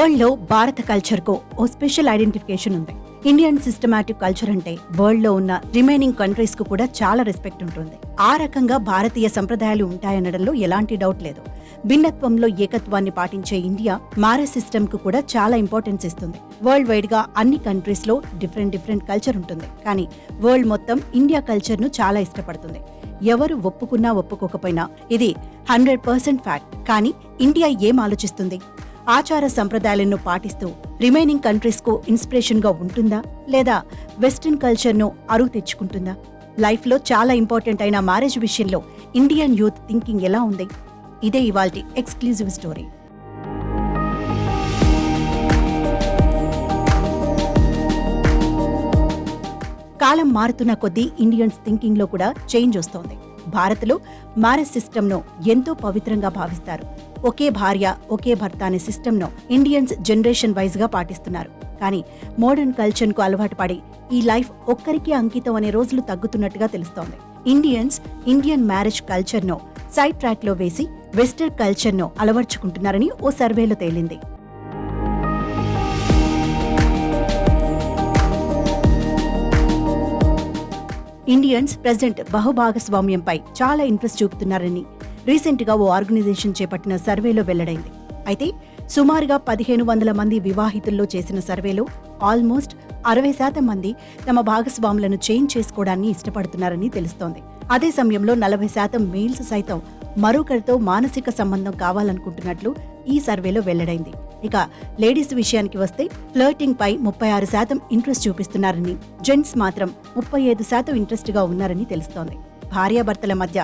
World లో భారత culture కు ఓ స్పెషల్ ఐడెంటిఫికేషన్ ఉంది. ఇండియన్ సిస్టమాటిక్ కల్చర్ అంటే వరల్డ్ లో ఉన్న రిమైనింగ్ కంట్రీస్ కు కూడా చాలా రెస్పెక్ట్ ఉంటుంది. ఆ రకంగా భారతీయ సంప్రదాయాలు ఉంటాయనడంలో ఎలాంటి డౌట్ లేదు. భిన్నత్వంలో ఏకత్వాన్ని పాటించే ఇండియా మారే సిస్టమ్ కు కూడా చాలా ఇంపార్టెన్స్ ఇస్తుంది. వరల్డ్ వైడ్ గా అన్ని కంట్రీస్ లో డిఫరెంట్ కల్చర్ ఉంటుంది. కానీ వరల్డ్ మొత్తం ఇండియా కల్చర్ ను చాలా ఇష్టపడుతుంది. ఎవరు ఒప్పుకున్నా ఒప్పుకోకపోయినా ఇది 100% ఫ్యాక్ట్. కానీ ఇండియా ఏం ఆలోచిస్తుంది? ఆచార సంప్రదాయాలను పాటిస్తూ రిమైనింగ్ కంట్రీస్ కు ఇన్స్పిరేషన్ గా ఉంటుందా, లేదా వెస్టర్న్ కల్చర్ ను అరువు తెచ్చుకుంటుందా? లైఫ్ లో చాలా ఇంపార్టెంట్ అయిన మ్యారేజ్ విషయంలో ఇండియన్ యూత్ థింకింగ్ ఎలా ఉంది? ఇదే ఇవాల్టి ఎక్స్క్లూజివ్ స్టోరీ. కాలం మారుతున్న కొద్దీ ఇండియన్స్ థింకింగ్ లో కూడా చేంజ్ వస్తోంది. భారత్లో మ్యారేజ్ సిస్టమ్ ను ఎంతో పవిత్రంగా భావిస్తారు. ఒకే భార్య ఒకే భర్త అనే సిస్టమ్ ను ఇండియన్స్ జనరేషన్ వైజ్ గా పాటిస్తున్నారు. కానీ మోడర్న్ కల్చర్ కు అలవాటు పడి ఈ లైఫ్ ఒక్కరికి అంకితం అనే రోజులు తగ్గుతున్నట్టుగా తెలుస్తోంది. ఇండియన్స్ ఇండియన్ మ్యారేజ్ కల్చర్ ను సైడ్ ట్రాక్ లో వేసి వెస్టర్న్ కల్చర్ ను అలవర్చుకుంటున్నారని ఓ సర్వేలో తేలింది. ఇండియన్స్ ప్రెజెంట్ బహుభాగస్వామ్యంపై చాలా ఇంట్రెస్ట్ చూపుతున్నారని రీసెంట్ గా ఓ ఆర్గనైజేషన్ చేపట్టిన సర్వేలో వెల్లడైంది. అయితే సుమారుగా 1500 మంది వివాహితుల్లో చేసిన సర్వేలో ఆల్మోస్ట్ 60% మంది తమ భాగస్వాములను చేంజ్ చేసుకోవడాన్ని ఇష్టపడుతున్నారని తెలుస్తోంది. అదే సమయంలో 40% మేల్స్ సైతం మరొకరితో మానసిక సంబంధం కావాలనుకుంటున్నట్లు ఈ సర్వేలో వెల్లడైంది. ఇక లేడీస్ విషయానికి వస్తే ఫ్లర్టింగ్ పై 36% ఇంట్రెస్ట్ చూపిస్తున్నారని, జెంట్స్ మాత్రం 35% ఇంట్రెస్ట్ గా ఉన్నారని తెలుస్తోంది. భార్యాభర్తల మధ్య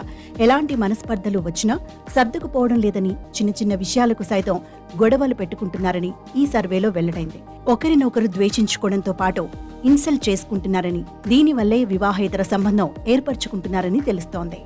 ఎలాంటి మనస్పర్ధలు వచ్చినా సర్దుకుపోవడం లేదని, చిన్న విషయాలకు సైతం గొడవలు పెట్టుకుంటున్నారని ఈ సర్వేలో వెల్లడైంది. ఒకరినొకరు ద్వేషించుకోవడంతో పాటు ఇన్సల్ట్ చేసుకుంటున్నారని, దీనివల్లే వివాహేతర సంబంధం ఏర్పరచుకుంటున్నారని తెలుస్తోంది.